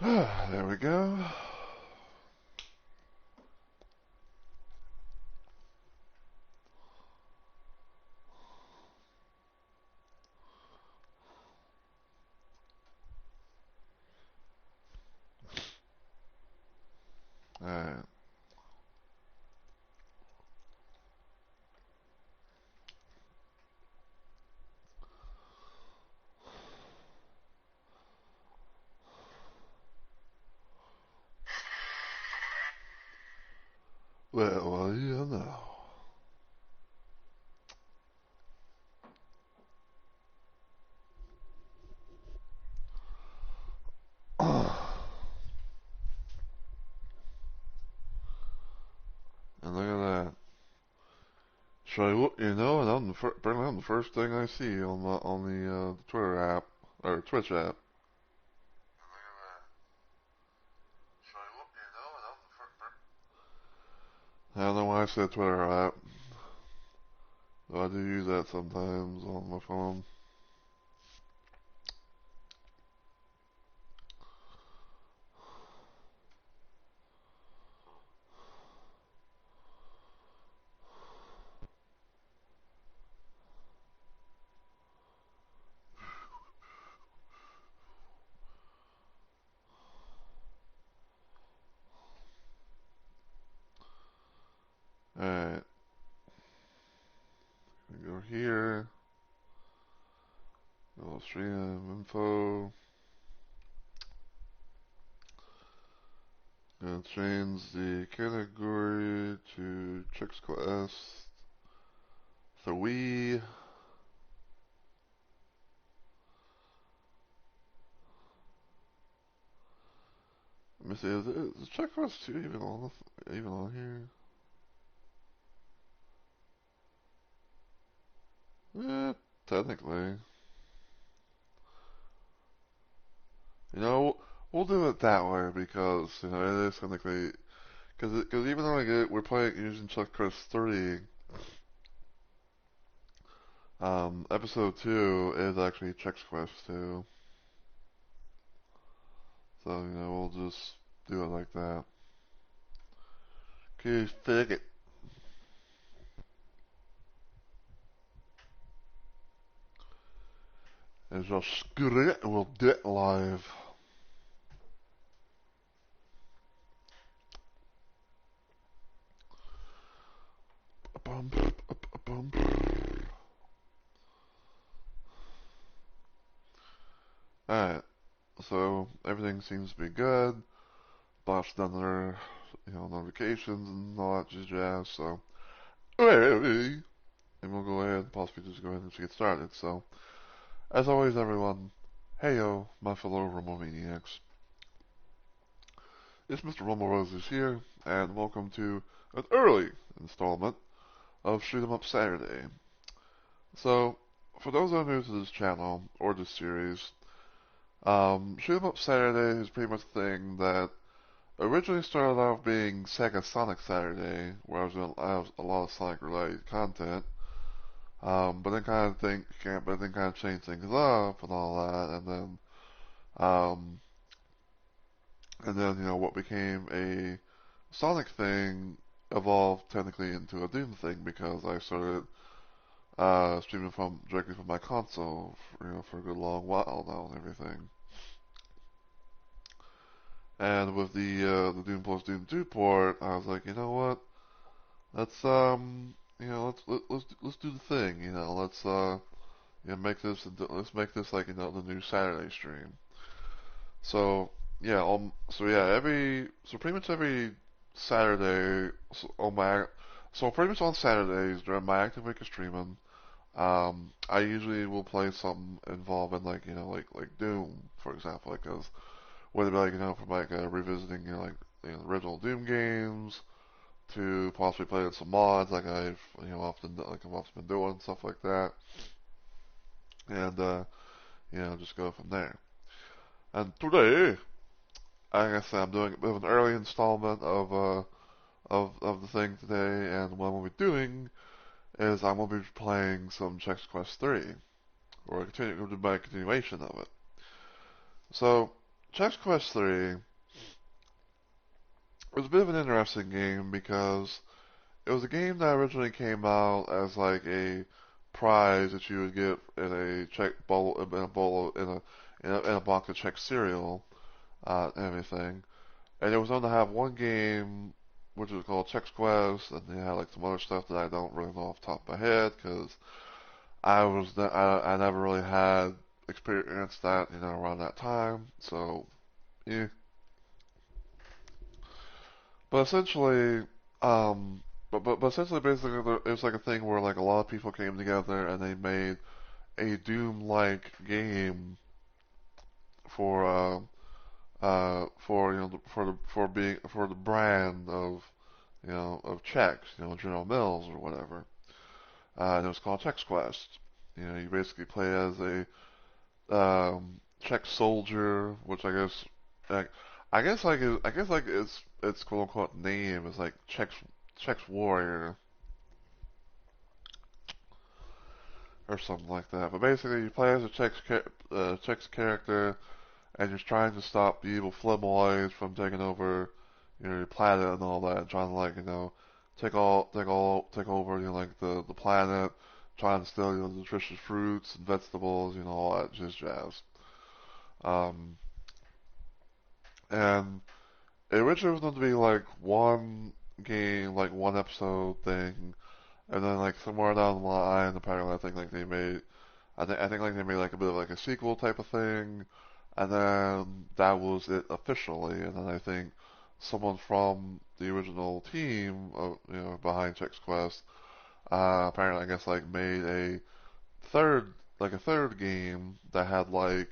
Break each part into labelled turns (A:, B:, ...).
A: There we go. Alright. Well, you know. And look at that. Should I look, and apparently I'm the first thing I see on the Twitter app or Twitch app. I don't know why I said Twitter app, but I do use that sometimes on my phone. Alright, go here, go stream info, and change the category to Chex Quest 3. Let me see, is Chex Quest 2 even on here? Technically. You know, we'll do it that way because, it is technically, because even though we're playing using Chuck Chris 3, episode 2 is actually Chex Quest 2. So, we'll just do it like that. Okay, fuck it. And just screw it and we'll do it live. Alright, so everything seems to be good. Boss done their, notifications and all that jazz, so. And we'll go ahead and possibly just go ahead and get started. So, as always, everyone, heyo, my fellow Rumble Maniacs. It's Mr. Rumble Roses here, and welcome to an early installment of Shoot 'em Up Saturday. So, for those that are new to this channel, or this series, Shoot 'em Up Saturday is pretty much the thing that originally started off being Sega Sonic Saturday, where I was doing a lot of Sonic-related content. But then kind of changed things up and all that, um, what became a Sonic thing evolved technically into a Doom thing because I started streaming directly from my console, for a good long while now and everything. And with the Doom plus Doom 2 port, I was like, you know what? Let's let's do the thing. Let's make this like the new Saturday stream. So pretty much every Saturday pretty much on Saturdays during my active week of streaming, I usually will play something involving like Doom, for example, whether it be from revisiting the original Doom games to possibly playing some mods like I've often been doing stuff like that, and just go from there. And today, like I said, I'm doing a bit of an early installment of the thing today, and what I'm gonna be doing is I'm gonna be playing some Chex Quest 3, or my continuation of it. So Chex Quest 3 was a bit of an interesting game because it was a game that originally came out as like a prize that you would get in a Chex bowl, in a bowl, in a box of Chex cereal, and everything. And it was known to have one game which was called Chex Quest, and they had like some other stuff that I don't really know off the top of my head because I never really had experienced that, around that time. So, yeah. But essentially, um, but essentially, basically, it was like a thing where like a lot of people came together and they made a Doom-like game for for the brand of of Chex, General Mills or whatever. And it was called Chex Quest. You basically play as a Chex soldier, which like, I guess like its quote unquote name is like Chex Warrior or something like that. But basically, you play as a Chex character, and you're trying to stop the evil Flemoids from taking over, your planet and all that, trying to like take over like the planet, trying to steal nutritious fruits and vegetables, all that just jazz. Um, and it originally was meant to be like one game, like one episode thing, and then like somewhere down the line, apparently I think like they made, I think like they made like a bit of like a sequel type of thing, and then that was it officially. And then I think someone from the original team, behind Chex Quest, apparently I guess like made third, a third game that had like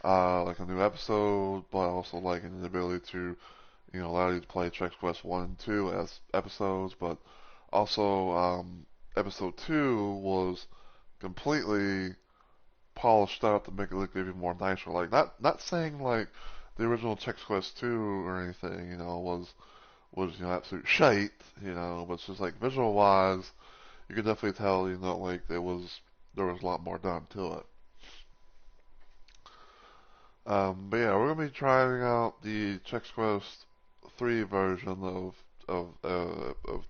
A: a new episode, but also like an ability to allow you to play Chex Quest 1 and 2 as episodes, but also episode 2 was completely polished up to make it look even more nicer. Like not saying like the original Chex Quest 2 or anything, was absolute shite, but it's just like visual wise, you could definitely tell, like there was a lot more done to it. But yeah, we're gonna be trying out the Chex Quest 3 version of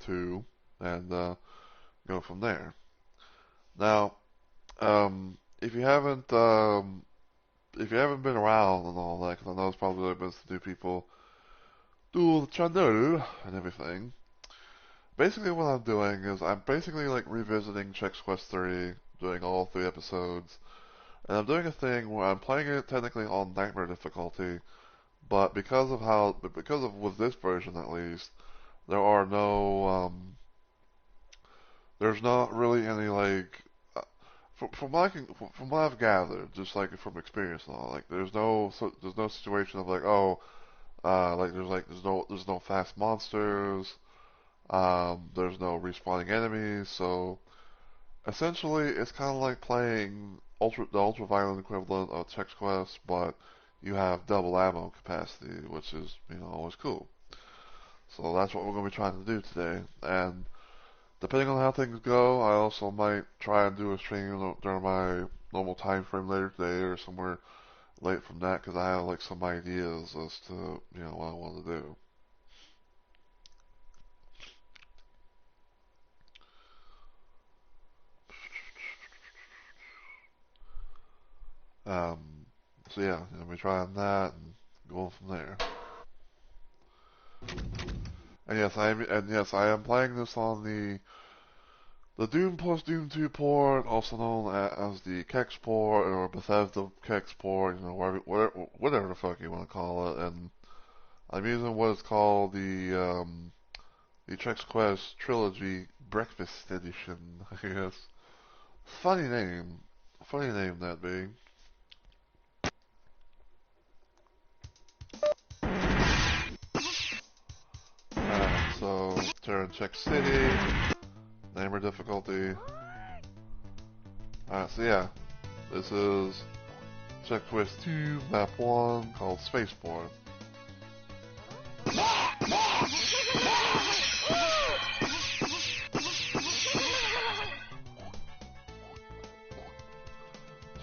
A: 2 and go from there. Now, if you haven't been around and all that, because I know it's probably the best to do people do the channel and everything. Basically, what I'm doing is I'm basically like revisiting Chex Quest 3, doing all 3 episodes, and I'm doing a thing where I'm playing it technically on Nightmare difficulty, but because of with this version at least, there are no there's not really any like from what I've gathered, just like from experience and all, like there's no situation of like there's no fast monsters, there's no respawning enemies, so essentially it's kind of like playing the ultra violent equivalent of Chex Quest, but you have double ammo capacity, which is always cool. So that's what we're going to be trying to do today, and depending on how things go, I also might try and do a stream during my normal time frame later today or somewhere late from that because I have like some ideas as to what I want to do. Um, so yeah, we trying that and going from there. And yes, I am playing this on the Doom plus Doom 2 port, also known as the Kex port or Bethesda Kex port, whatever the fuck you want to call it. And I'm using what is called the Chex Quest Trilogy Breakfast Edition, I guess. Funny name. Funny name that being. So turn Chex City, name or difficulty. So yeah, this is Chex Quest 2, map 1, called Spaceport. So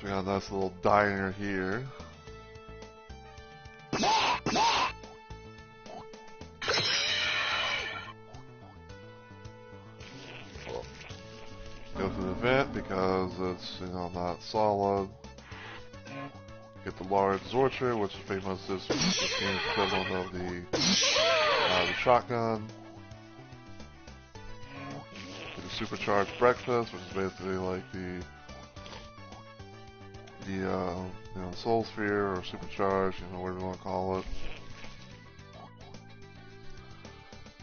A: we got a nice little diner here. focusing on that solid. Get the large Zorcher, which is pretty much this game's equivalent of the shotgun. Get the supercharged breakfast, which is basically like the soul sphere or supercharged, whatever you want to call it.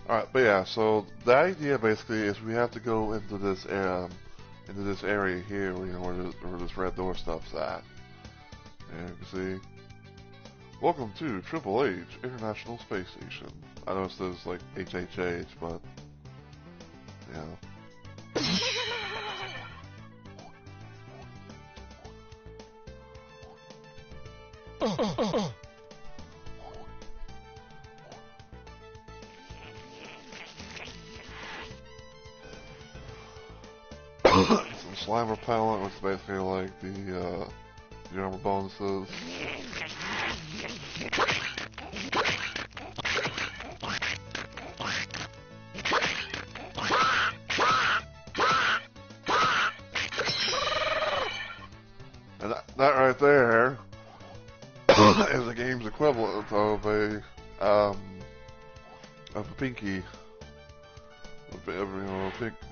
A: Alright, but yeah, so the idea basically is we have to go into this area here, where this red door stuff's at. And you can see, welcome to Triple H International Space Station. I know it says like HHH, but some slime repellent, which is basically like the armor bonuses. And that right there is the game's equivalent of a pinky,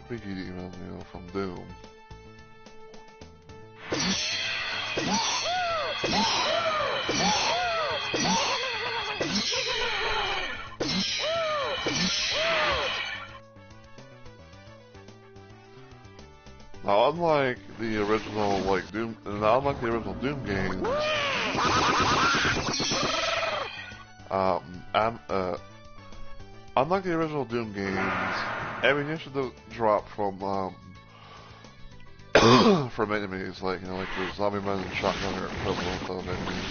A: pinky demon, from Doom. Now, unlike the original Doom games, unlike the original Doom games, ammunition doesn't drop from from enemies, like the zombie men and shotgun are equivalent of enemies.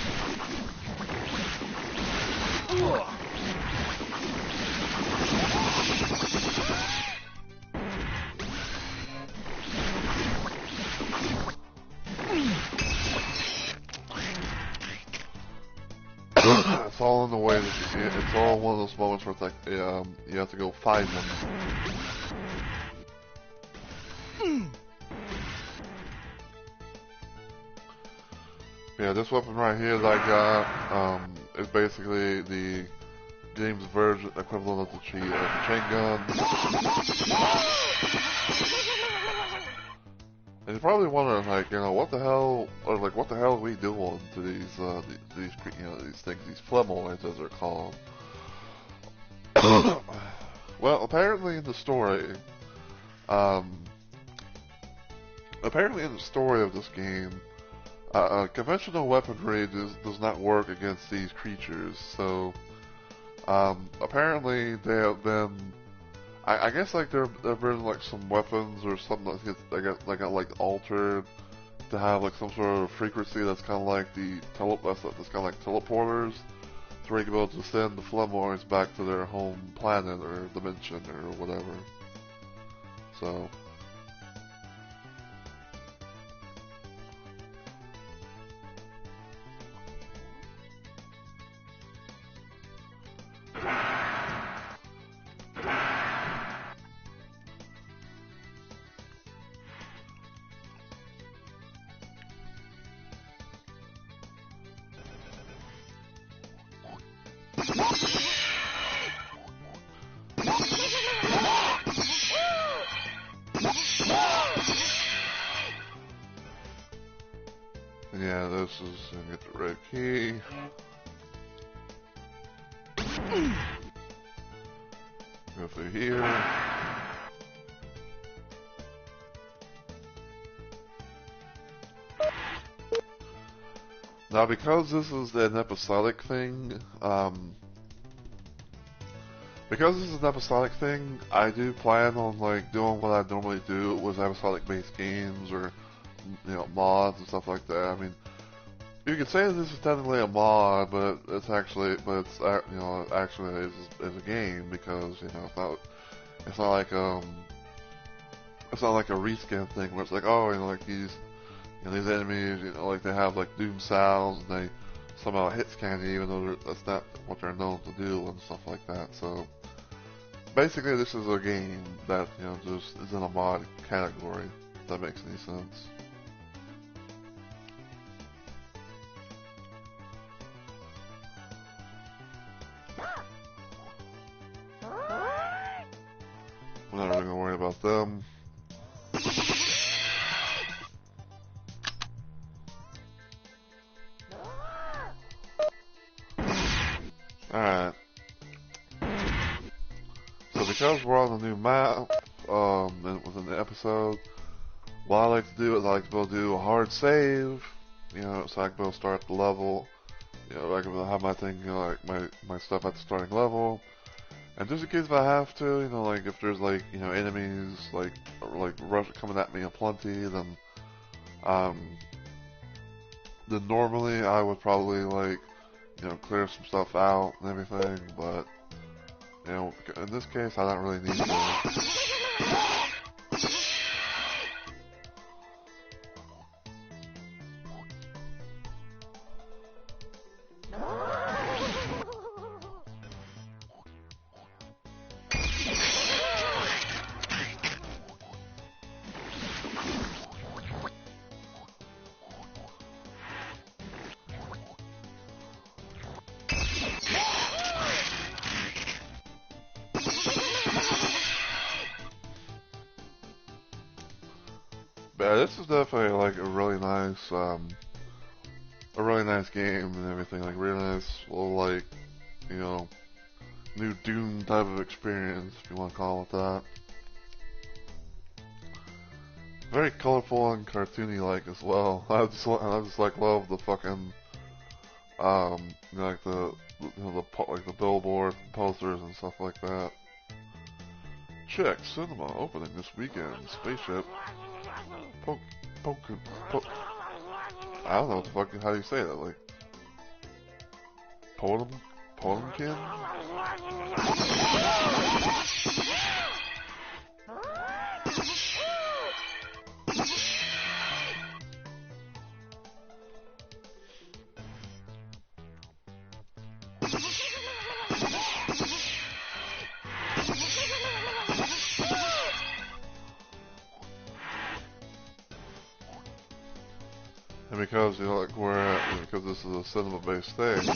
A: It's all in the way that it's all one of those moments where it's like you have to go find them. Yeah, this weapon right here that I got is basically the game's version equivalent of the chain gun. And you're probably wondering, like, what the hell, or like, what the hell are we doing to these things, these flemoids as they're called? Well, apparently in the story of this game, conventional weaponry does not work against these creatures. So, apparently they have been. I guess like there have been like some weapons or something that got like altered to have like some sort of frequency that's kind of like that's kind of like teleporters, to where you can be able to send the Flemoids back to their home planet or dimension or whatever. So. Yeah, this is gonna get the red key. Go through here. Now, because this is an episodic thing, I do plan on like doing what I normally do with episodic-based games or mods and stuff like that. I mean, you could say that this is technically a mod, but it's actually is a game, because it's not like a reskin thing where it's like, oh, like these enemies, like they have like doom sounds and they somehow hit scan you, even though that's not what they're known to do and stuff like that. So basically, this is a game that just is in a mod category. If that makes any sense. I'm not really gonna worry about them. Alright. So because we're on the new map, and within the episode, what I like to do is I like to be able to do a hard save, you know, so I can be able to start the level, you know, I can have my thing, you know, like my stuff at the starting level, and just in case if I have to, you know, like if there's like, you know, enemies like rush coming at me in plenty, um, then normally I would probably like, you know, clear some stuff out and everything, but you know, in this case I don't really need to. But this is definitely like a really nice game and everything. Like really nice little like, you know, new Doom type of experience, if you want to call it that. Very colorful and cartoony like as well. I just like love the fucking you know, like the you know, like the billboard posters and stuff like that. Chex Cinema opening this weekend. Spaceship. Poke, poke, poke. I don't know what the fuck, how do you say that? Like, Potemkin? And because, you know, like because this is a cinema-based thing, you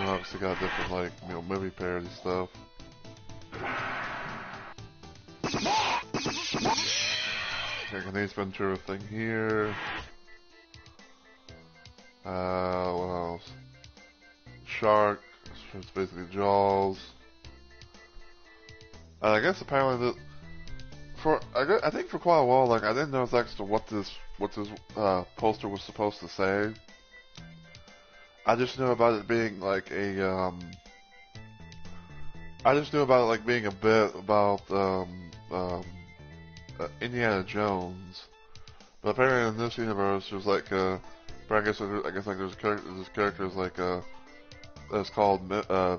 A: know, obviously got different, like, you know, movie parody stuff. Like an Ace Ventura thing here. What else? Shark. It's basically Jaws. And I guess apparently I think for quite a while, like I didn't know exactly what this poster was supposed to say. I just knew about it being like I just knew about it like being a bit about Indiana Jones. But apparently in this universe, there's like but I guess like there's this character is like that's called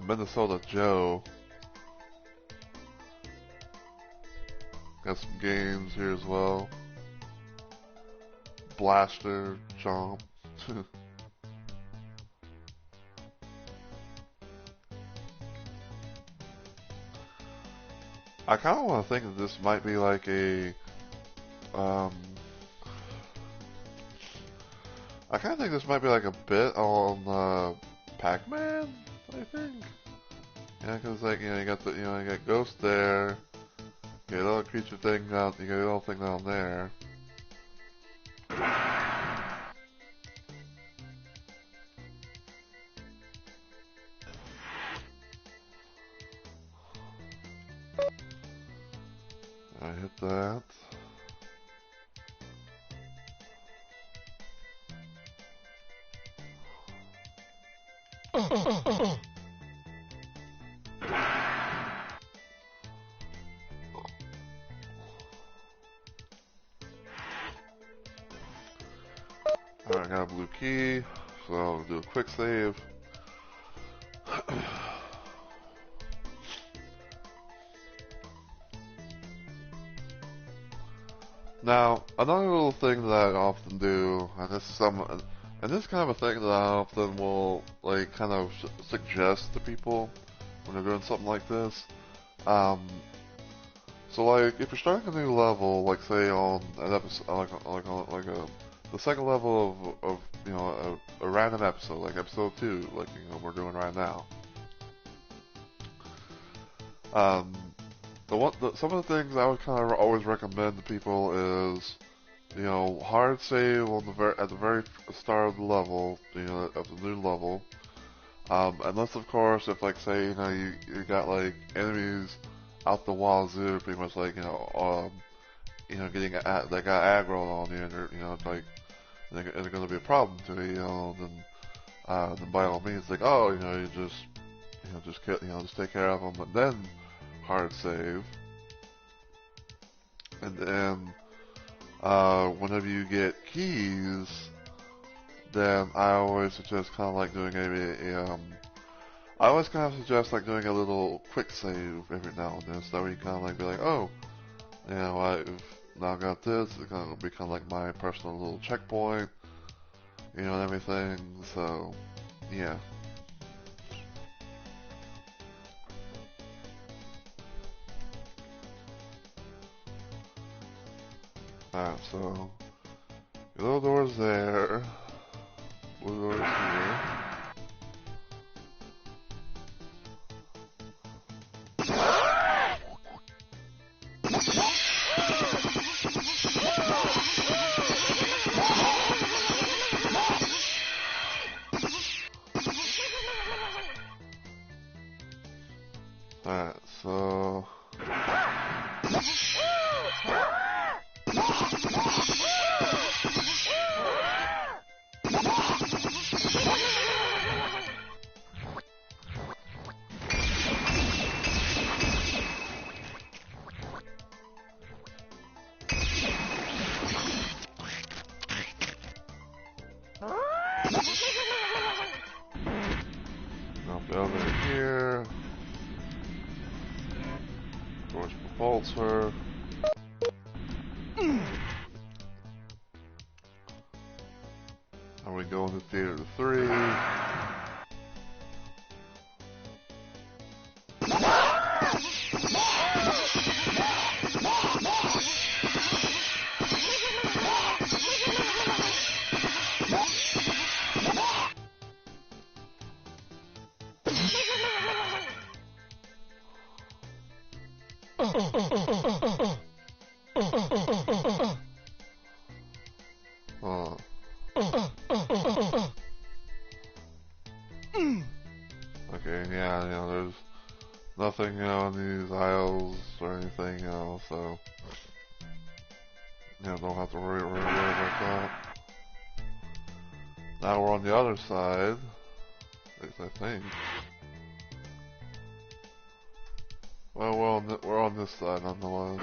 A: Minnesota Joe. Got some games here as well. Blaster, Chomp. I kind of want to think that this might be like um, I kind of think this might be like a bit on Pac-Man. I think, yeah, because like you know you got Ghost there, you got a little creature thing down, you got a little thing down there. I hit that. Alright, I got a blue key, so I'll do a quick save. Now, another little thing that I often do, and this is this kind of a thing that I often will like kind of suggest to people when they're doing something like this. So like if you're starting a new level, like say on an episode, the second level of you know a random episode, like episode 2, like you know we're doing right now. Um, some of the things I would kind of always recommend to people is, hard save on at the very start of the level, of the new level. Unless of course, if like say, you got like enemies out the wazoo, pretty much like, getting they got aggro on you, and it's like, it's going to be a problem to you, then by all means, like, oh, you just take care of them, and then hard save. And then, whenever you get keys, then I always suggest kind of like doing I always kind of suggest like doing a little quick save every now and then, so that you kind of like be like, oh, I've now got this, it's going to be kind of like my personal little checkpoint, and everything, so, yeah. Alright, so, little doors there, little doors here. Alright, so... Up over here. Doors propulsor. Are we going to theater 3? Okay, yeah, there's nothing, in these aisles or anything, so, don't have to worry about that. Now we're on the other side, at least I think. Well, we're on this side nonetheless.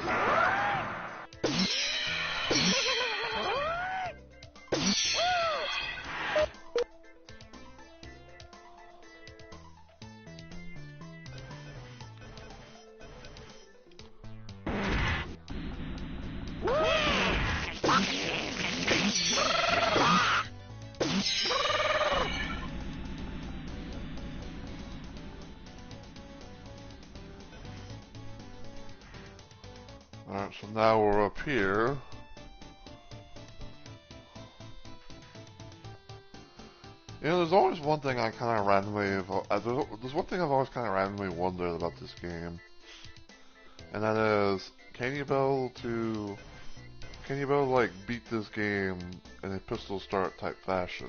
A: Alright, so now we're up here. There's always one thing I kind of randomly... there's one thing I've always kind of randomly wondered about this game. And that is, can you be able to, like, beat this game in a pistol start type fashion?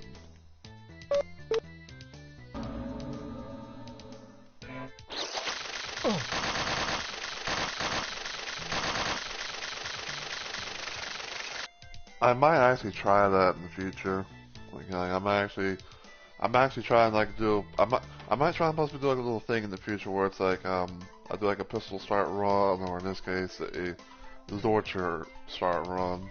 A: I might actually try that in the future. Like, I'm actually trying like I might try and possibly do like a little thing in the future where it's like I do like a pistol start run, or in this case a Zorcher start run.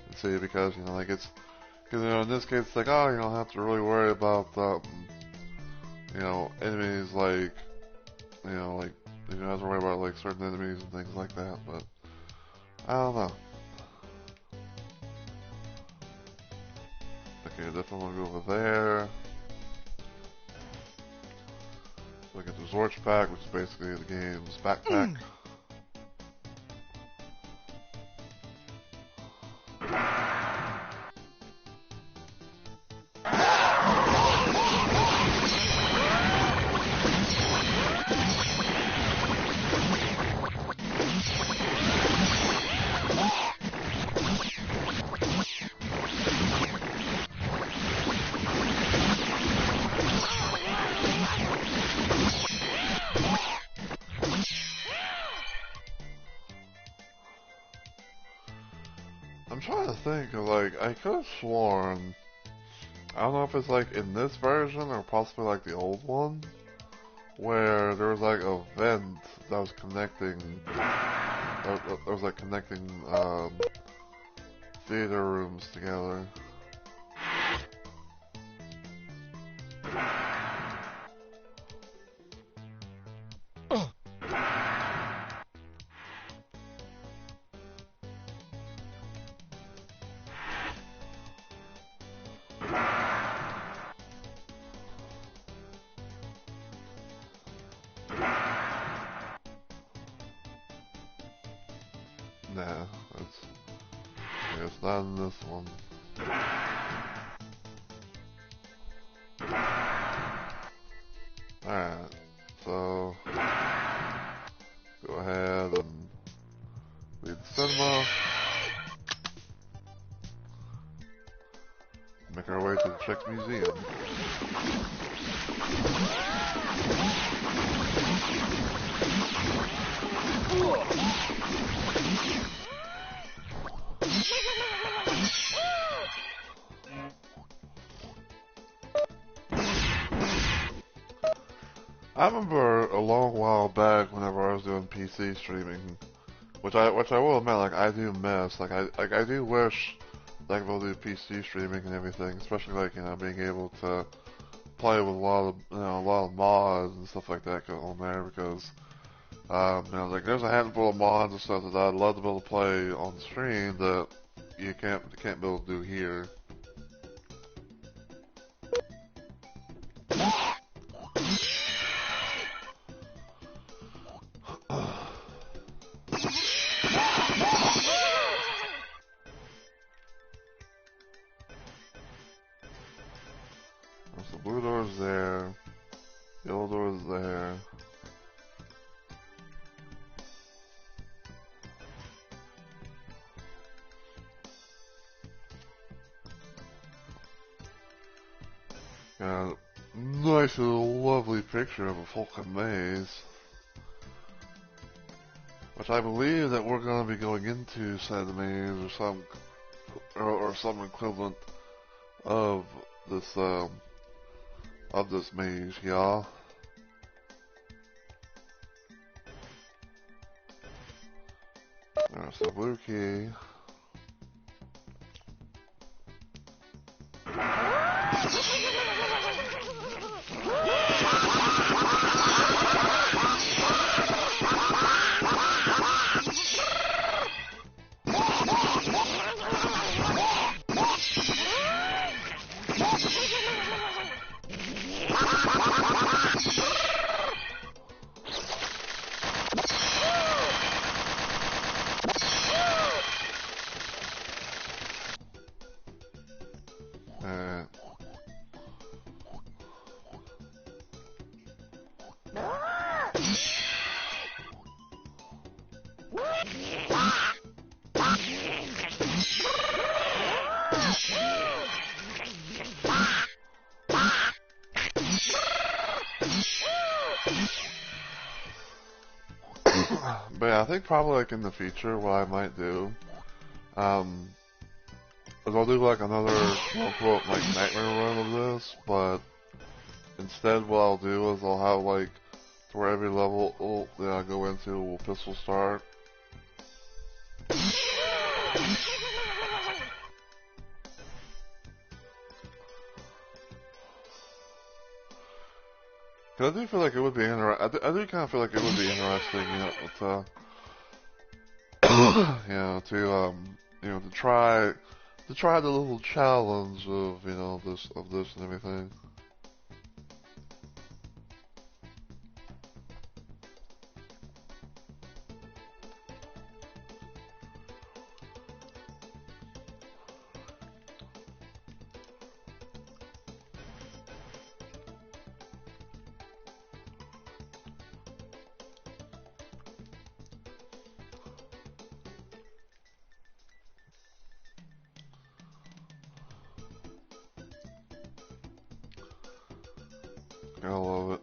A: And see, because like in this case it's like, oh, you don't have to really worry about enemies like like you don't have to worry about like certain enemies and things like that. But I don't know. Okay, definitely want to go over there. So I get the Zorch pack, which is basically the game's backpack. trying to think of, like, I could have sworn, I don't know if it's like in this version or possibly like the old one, where there was like a vent that was connecting, that was like connecting theater rooms together. Nah, it's not in this one. Alright, so go ahead and leave the cinema, make our way to the Chex Museum. I remember a long while back whenever I was doing PC streaming, which I will admit, like I do miss, I do wish like we'll do PC streaming and everything, especially like being able to play with a lot of mods and stuff like that going on there because like there's a handful of mods and stuff that I'd love to be able to play on stream that you can't be able to do here. So the blue door's there, yellow door's there. Got a nice little lovely picture of a Vulcan maze, which I believe that we're going to be going into said maze or some equivalent of this maze, y'all. There's the blue key. But yeah, I think probably like in the future what I might do, is I'll do like another quote like nightmare run of this, but instead what I'll do is I'll have like to where every level that I go into will pistol start. Cause I do feel like it would be I do kind of feel like it would be interesting, to try the little challenge of this and everything. I love it.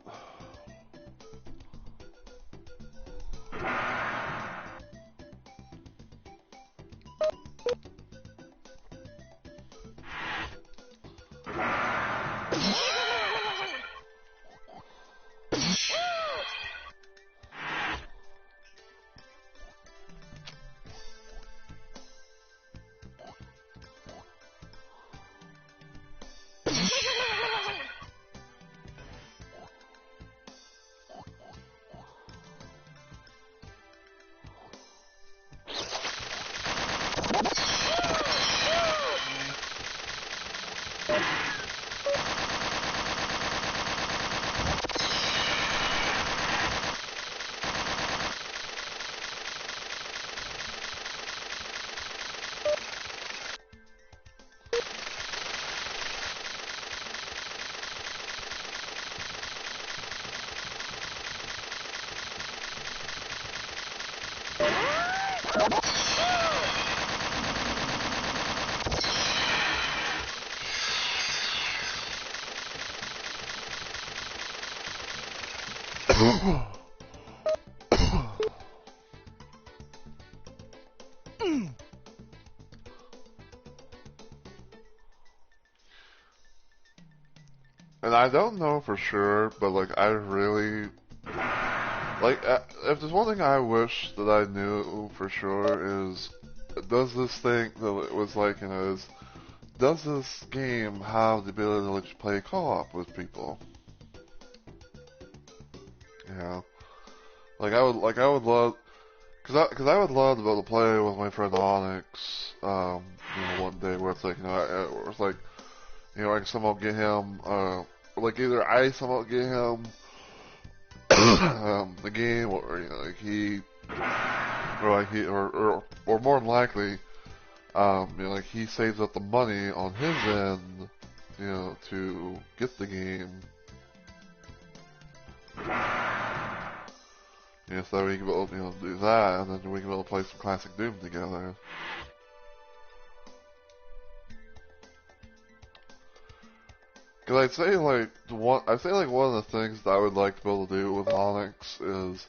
A: And I don't know for sure, but like I really like if there's one thing I wish that I knew for sure is does this thing that it was like is does this game have the ability to let you play co-op with people? Yeah, like I would love cause I would love to be able to play with my friend Onyx, one day where it's like where it's like I can somehow get him like either I somehow get him the game, or like he, or like he, or more than likely, like he saves up the money on his end, to get the game, so we can be able to, do that, and then we can be able to play some classic Doom together. Cause I'd say like one of the things that I would like to be able to do with Onyx is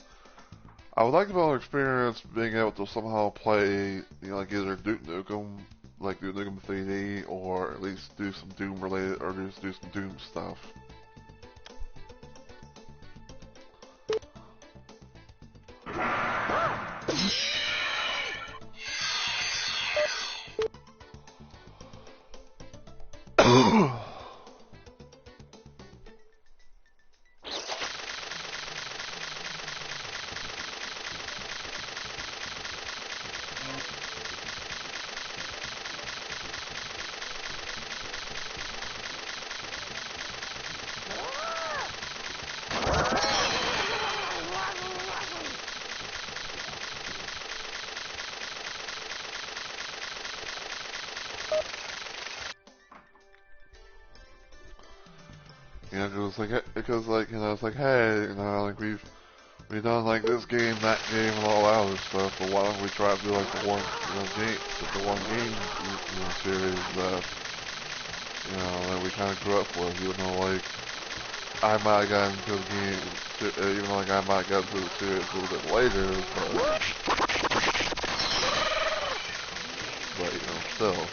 A: I would like to be able to experience being able to somehow play, like either Duke Nukem, like Duke Nukem 3D, or at least do some Doom related, or just do some Doom stuff. It's like, hey, like we've done like this game, that game, and all that other stuff, but why don't we try to do like the one, game, series that, that we kind of grew up with, even though like I might have gotten into the game, even though like I might have gotten into the series a little bit later, but still.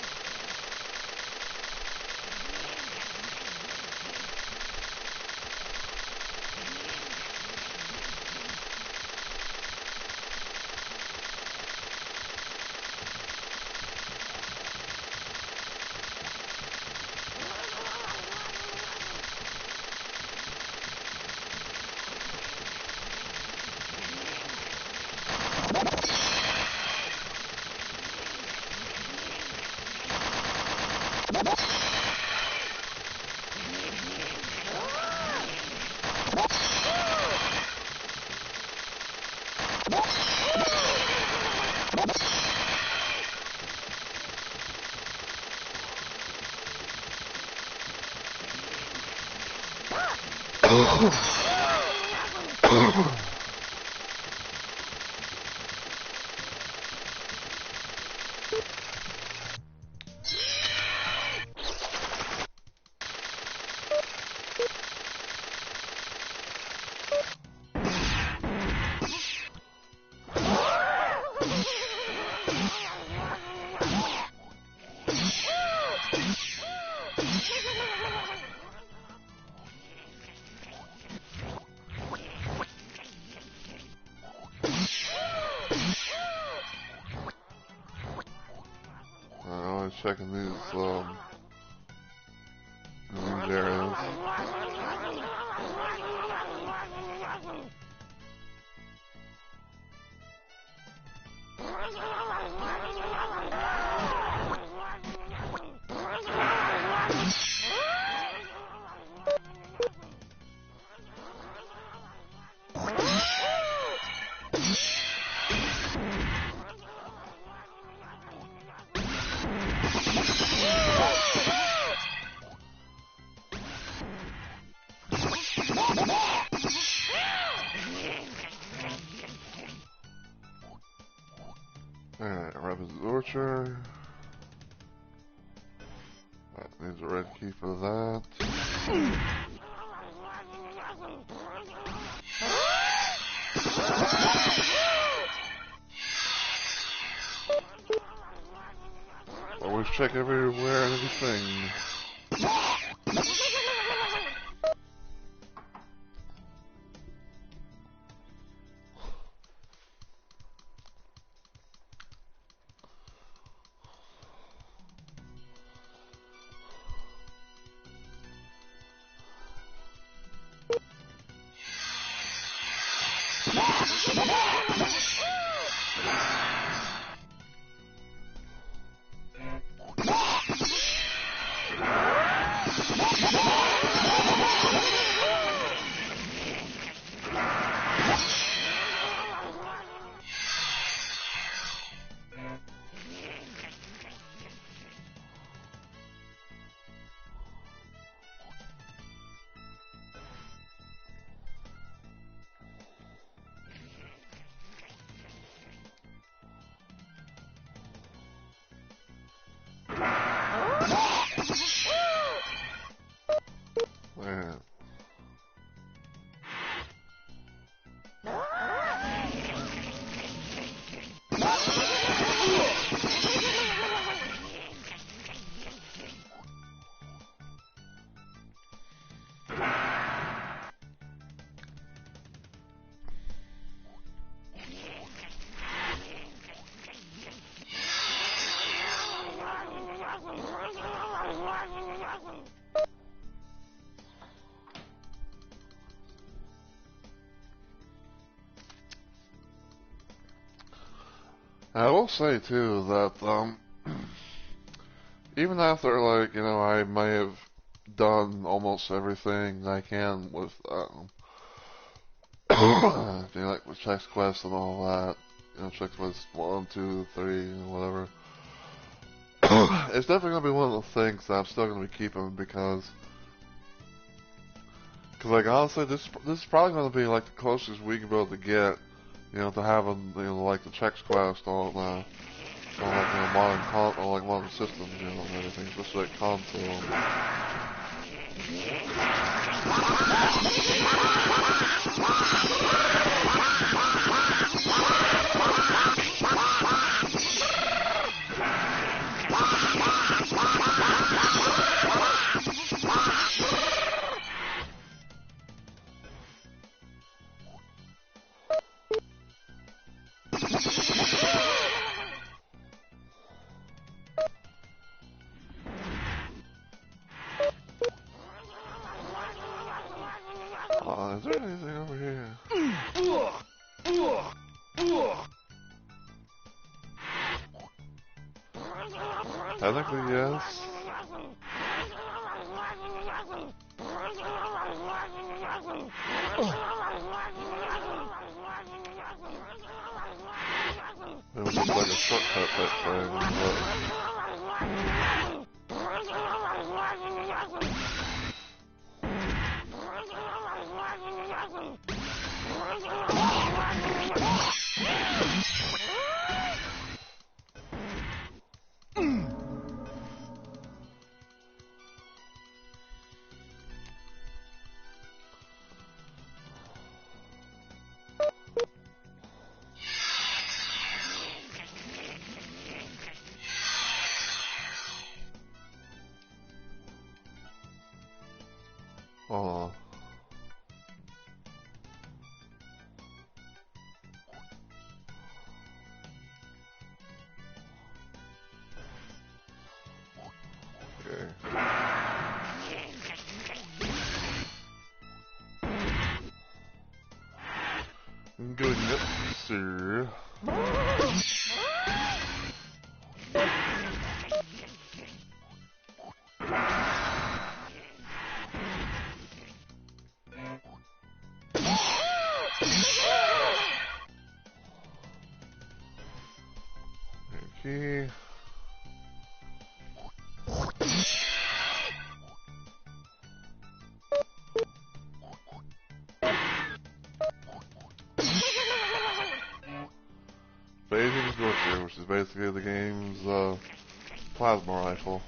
A: checking these areas. Alright, Rabbit's Orchard. That needs a red key for that. Always check everywhere and everything. Man. I will say too that even after like I may have done almost everything I can with like with Chex Quest and all that, Chex Quest 1, 2, 3, whatever. It's definitely gonna be one of the things that I'm still gonna be keeping because like honestly this is probably gonna be like the closest we can be able to get to having like the Chex Quest on like modern systems and everything, especially like console. Is there anything over here? Technically, yes. It was just like a shortcut type thing, Good enough, sir. Okay. Phasing Scorcher, which is basically the game's plasma rifle.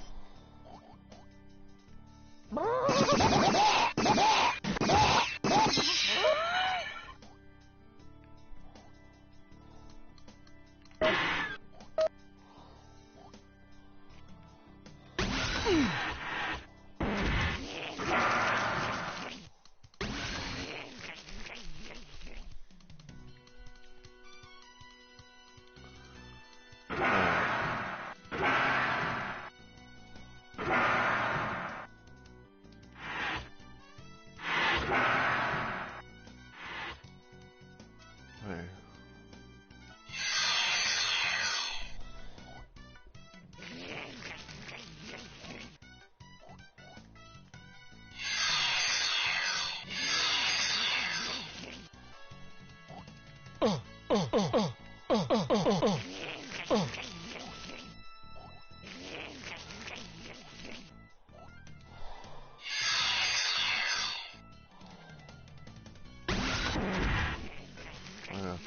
A: Hey. Yeah.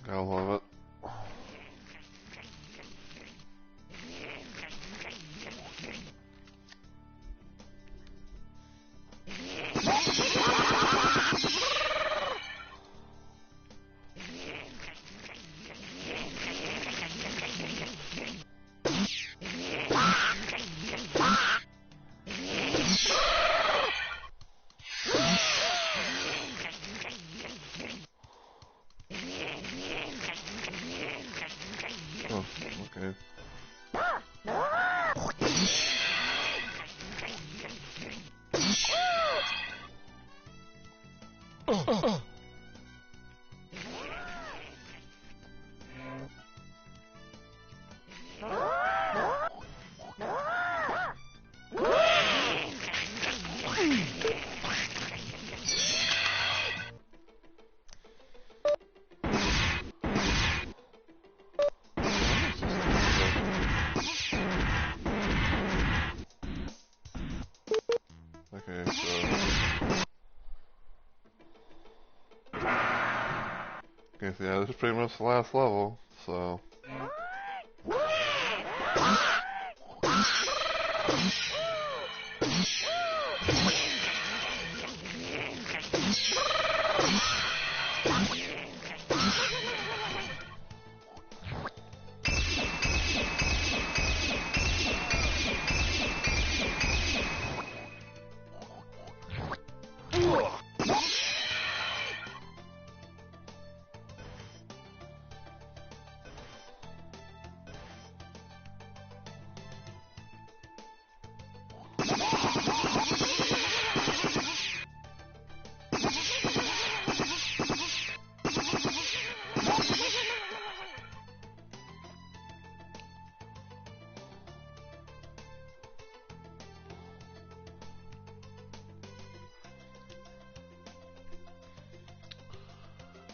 A: Gotta love it. Oh, okay. Okay, okay, so yeah, this is pretty much the last level, so.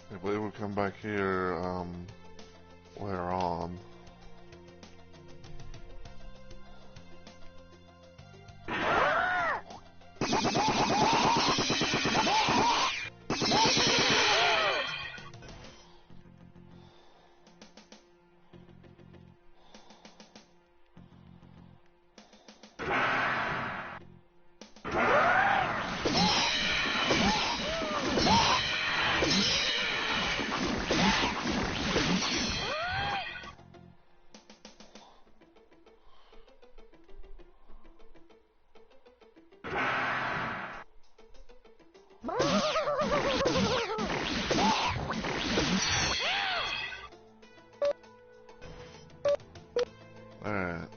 A: I believe we'll come back here, later on. Alright.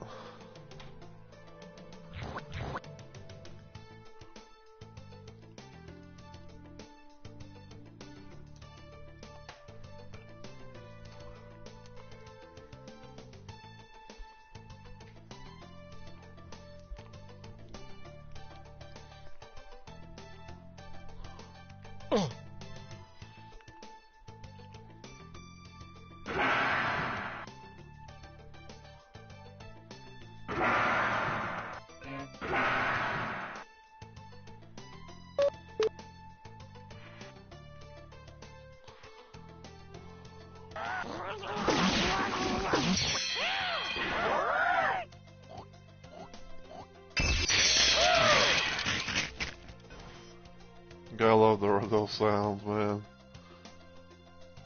A: Gotta love those sounds, man.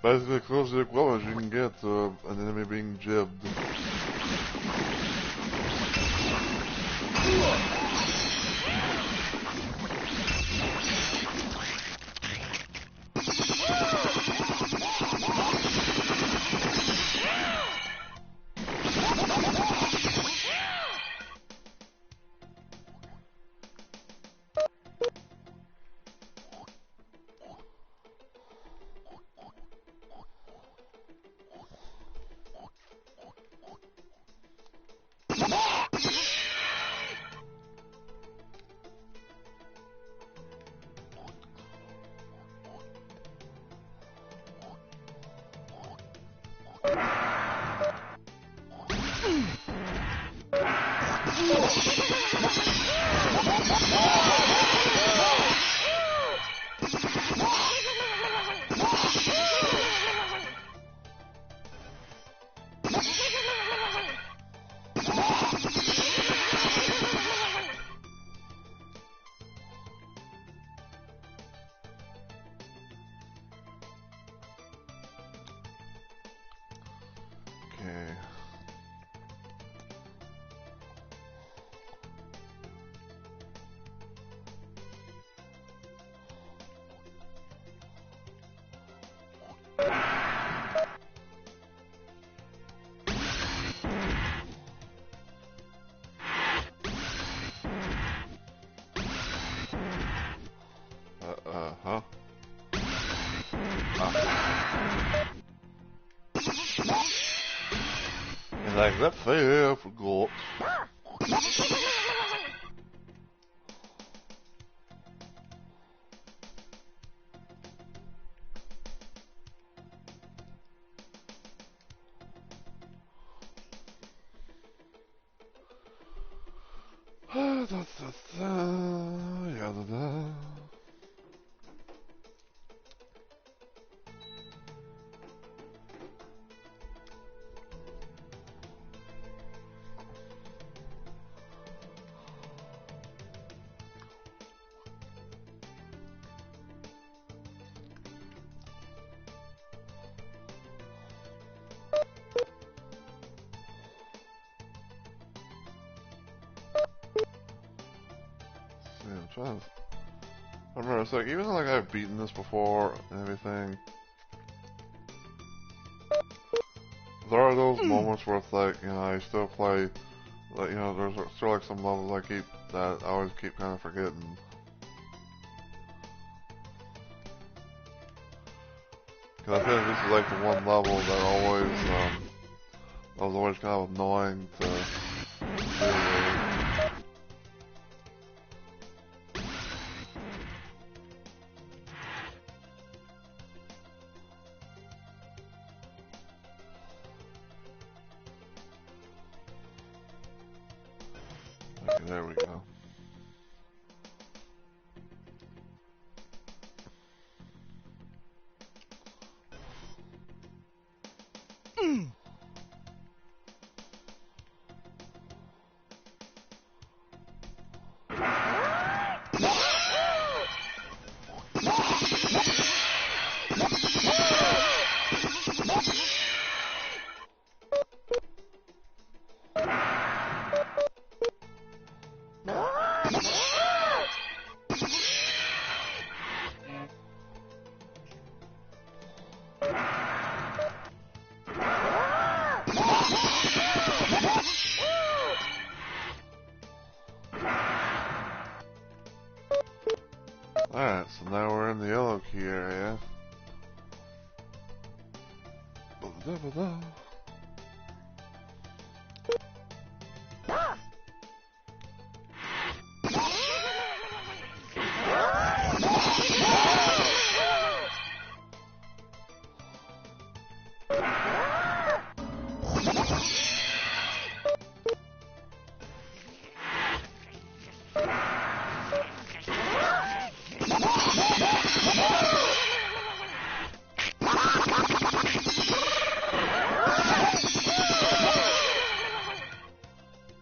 A: Basically, close to the equivalent you can get to an enemy being jibbed. Okay. Huh? And like that fair forgot. I remember, it's like, even though like I've beaten this before and everything, there are those moments where it's like, you know, I still play, like, you know, there's still like some levels that I always keep kind of forgetting. Cause I feel like this is like the one level that was always kind of annoying to deal with. Okay, there we go.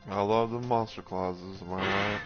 A: I love the monster clauses, am I right?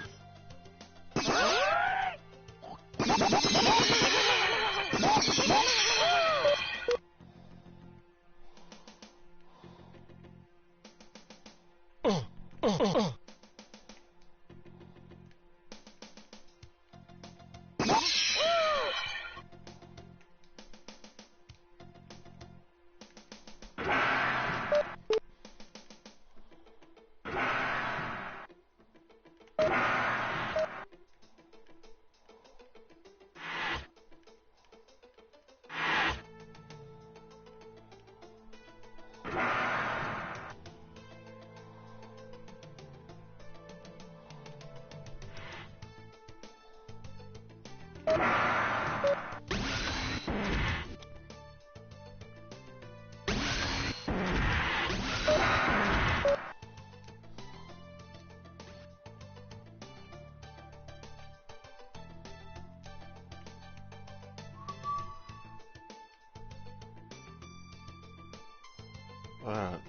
A: Alright.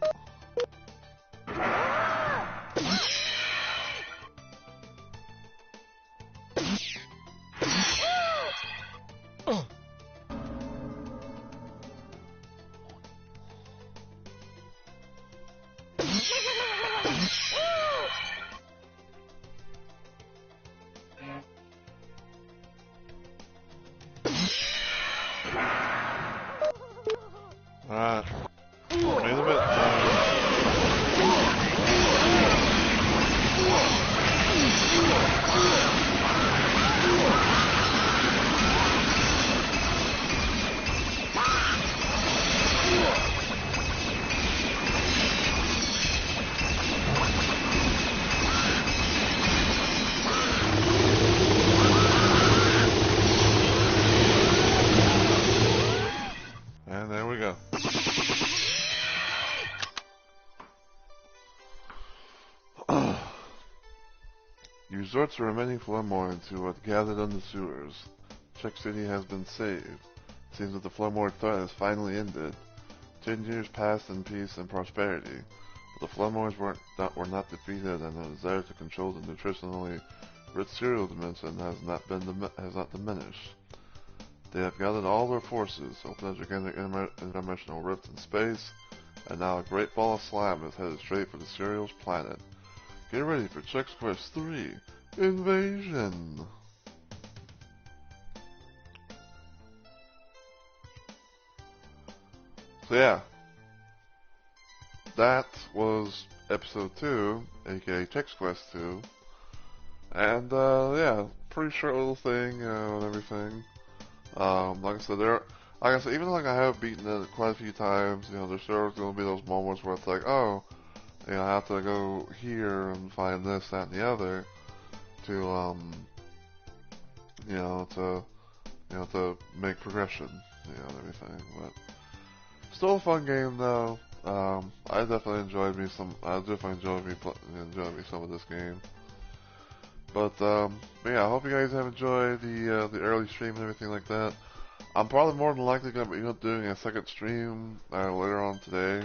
A: Alright. Wait a minute. And there we go. You resort to remaining Flammoids who had gathered on the sewers. Chex City has been saved. Seems that the Flammoid threat has finally ended. 10 years passed in peace and prosperity, but the Flammoids were not defeated, and the desire to control the nutritionally rich cereal dimension has not diminished. They have gathered all their forces, opened a gigantic interdimensional rift in space, and now a great ball of slime is headed straight for the cereal's planet. Get ready for Chex Quest 3 Invasion! So yeah, that was episode 2, aka Chex Quest 2, and yeah, pretty short little thing and everything. Like I said, even like I have beaten it quite a few times, there's sure going to be those moments where it's like, oh, I have to go here and find this, that, and the other to, to make progression, and everything. But still a fun game though. I definitely enjoyed me some of this game. But yeah, I hope you guys have enjoyed the early stream and everything like that. I'm probably more than likely going to be doing a second stream later on today.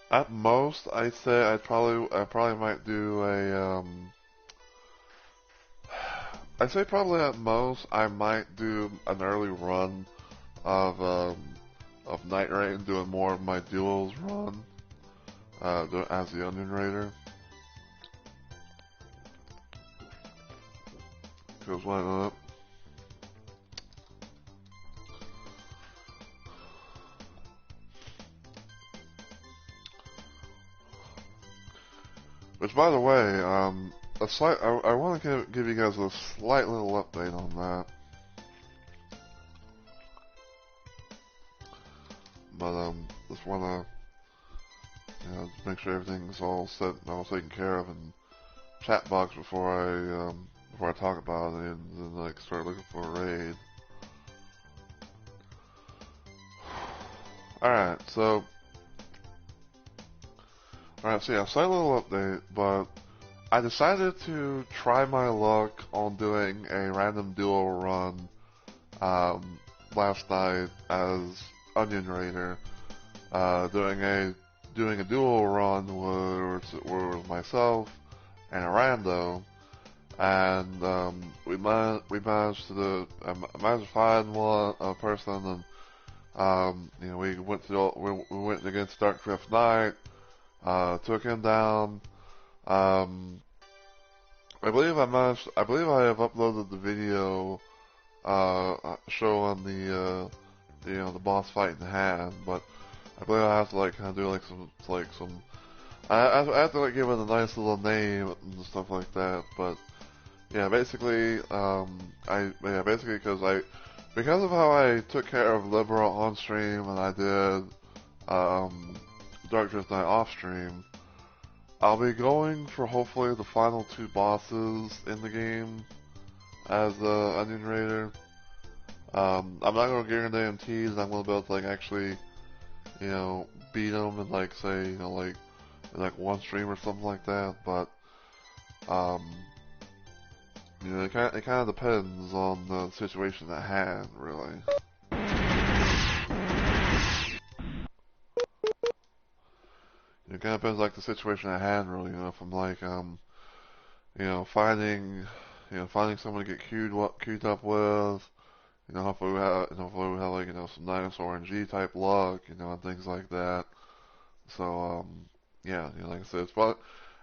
A: At most, I'd say I probably might do a I'd say probably at most I might do an early run of Night Raid and doing more of my duels run as the Onion Raider. Because why not? Which, by the way, I want to give you guys a slight little update on that. But just want to make sure everything's all set and all taken care of in chat box before I talk about it and then like start looking for a raid. Alright, so yeah, slight little update, but I decided to try my luck on doing a random duo run last night as Onion Raider. doing a duo run where it was myself and a rando, and we managed to I managed to find one a person, and we went to we went against Dark Drift Knight, took him down. Um, I believe I have uploaded the video showing the boss fight in hand, but I believe I have to like kind of do like some I have to like give it a nice little name and stuff like that. But yeah, basically basically because of how I took care of Libra on stream and I did Dark Drift Night off stream, I'll be going for hopefully the final two bosses in the game as the Onion Raider. I'm not gonna guarantee that I'm gonna be able to like actually, beat them and like say, like in like one stream or something like that. But um, it kind of depends on the situation at hand, really. It kind of depends like the situation at hand, really. If I'm like finding finding someone to get queued up with. Hopefully we have like, some nice RNG type luck, and things like that. So, yeah, like I said, it's probably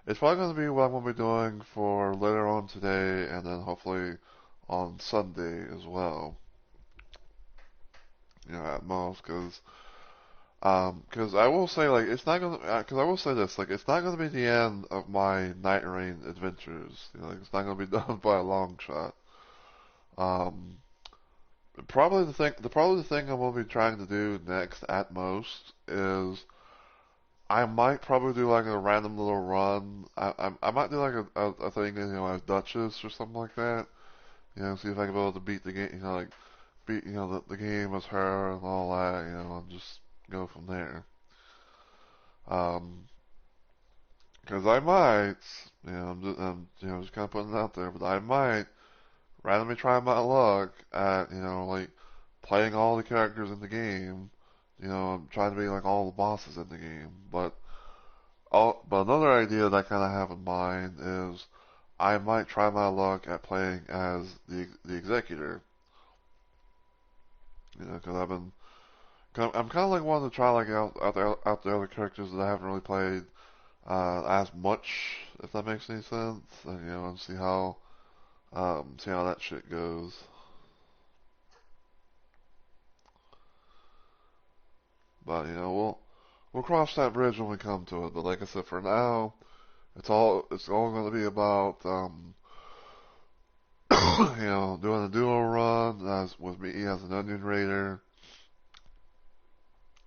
A: going to be what I'm going to be doing for later on today, and then hopefully on Sunday as well. At most, because I will say, like, it's not going to, because I will say this, like, it's not going to be the end of my Night Rain adventures. Like, it's not going to be done by a long shot. Um, probably the thing I'm going to be trying to do next at most is I might probably do like a random little run. I might do like a thing, as Duchess or something like that. See if I can be able to beat the game, like beat, the game as her and all that, and just go from there. Um, because I might, just kind of putting it out there, but I might randomly try my luck at, like playing all the characters in the game. Trying to be like all the bosses in the game, but another idea that I kind of have in mind is I might try my luck at playing as the executor. Because I'm kind of like wanting to try like out the other characters that I haven't really played as much, if that makes any sense, and see how that shit goes. But we'll cross that bridge when we come to it. But like I said, for now, it's all going to be about doing a duo run as with me as an Onion Raider,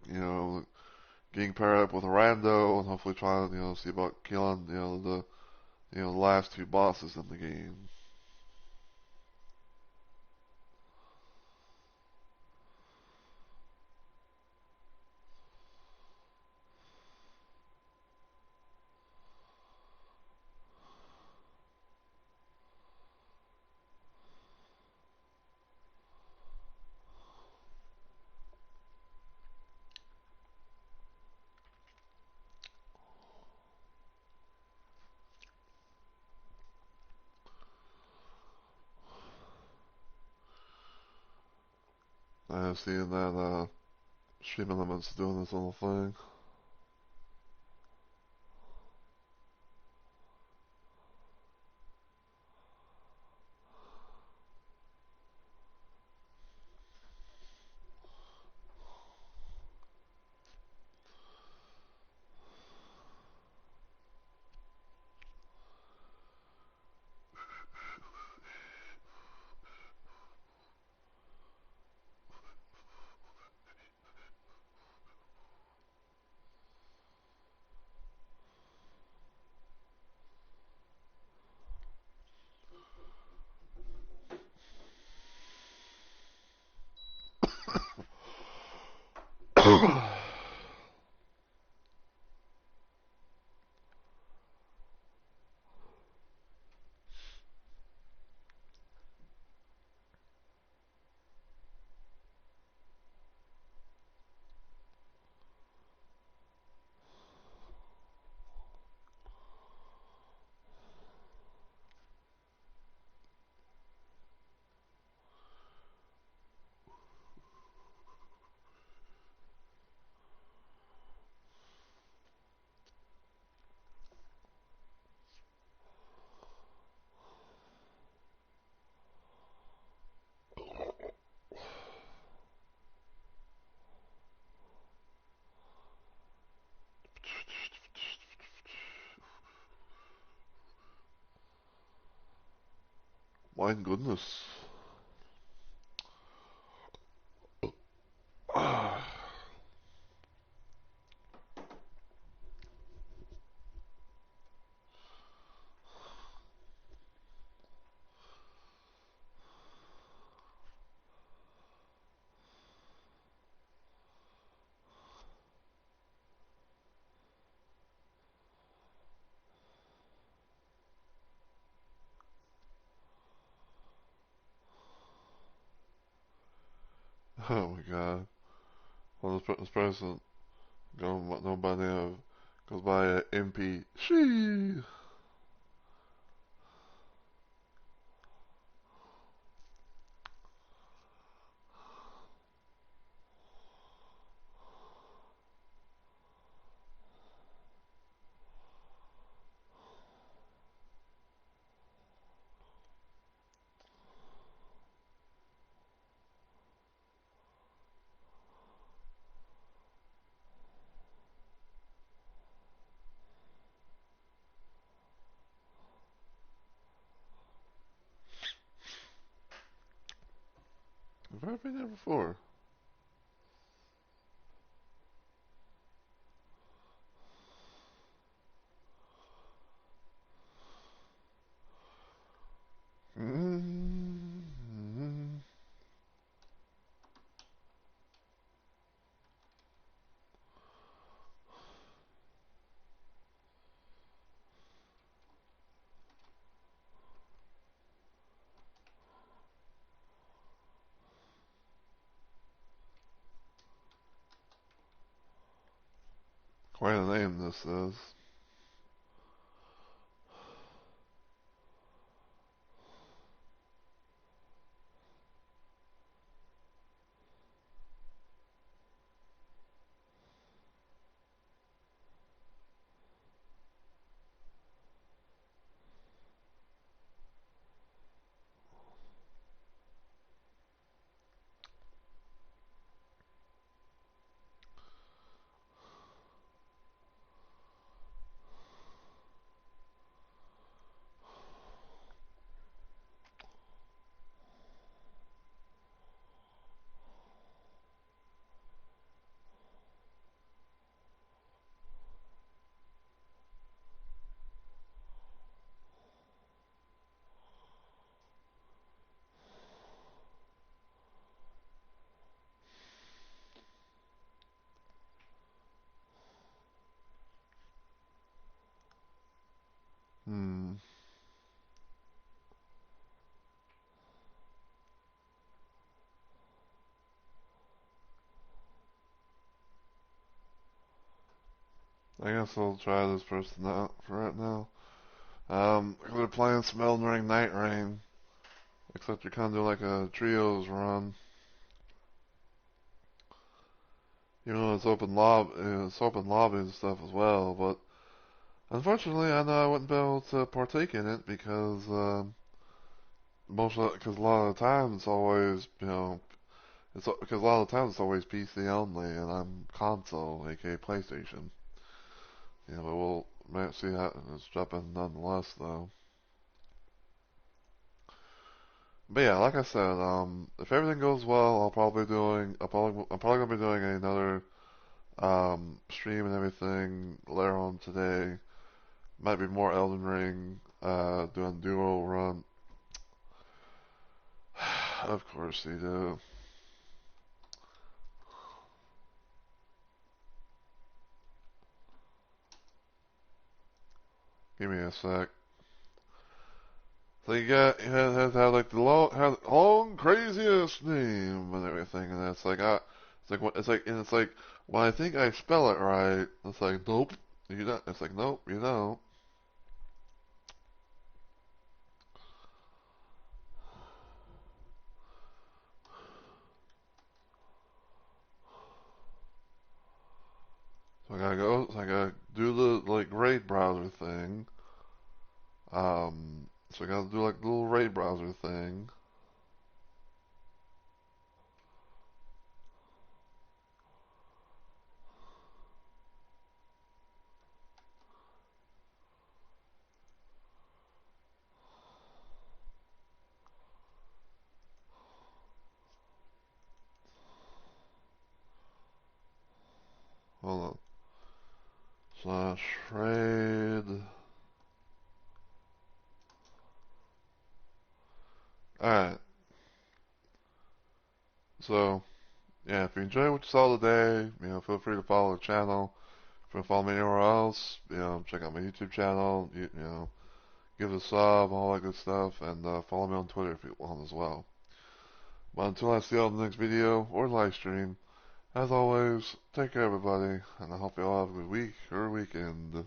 A: you know, getting paired up with a rando and hopefully trying to, see about killing, the last two bosses in the game. I have seen that Stream Elements doing this little thing. My goodness. Oh my god. Well, this person go by the name of, goes by MP. She. Have I ever been there before? Mm-hmm. Quite a name this is. Hmm. I guess I'll try this person out for right now. We're playing some Elden Ring Night Rain, except you're kind of doing like a trios run. You know, it's open lobby and stuff as well, but unfortunately, I know I wouldn't be able to partake in it because because a lot of the time it's always it's because a lot of the time it's always PC only, and I'm console, aka PlayStation. But we'll might see how it's jumping nonetheless though. But yeah, like I said, if everything goes well, I'm probably gonna be doing another stream and everything later on today. Might be more Elden Ring, doing duo run. Of course you do. Give me a sec. So you have to have like the long craziest name and everything, and it's like when I think I spell it right, it's like nope, you don't. It's like nope, you don't. So I gotta do the like raid browser thing. So I gotta do like the little raid browser thing. Trade. Alright, so, yeah, if you enjoyed what you saw today, feel free to follow the channel. If you want to follow me anywhere else, check out my YouTube channel, give it a sub, all that good stuff, and follow me on Twitter if you want as well. But until I see you on the next video or live stream, as always, take care everybody, and I hope you all have a good week or weekend.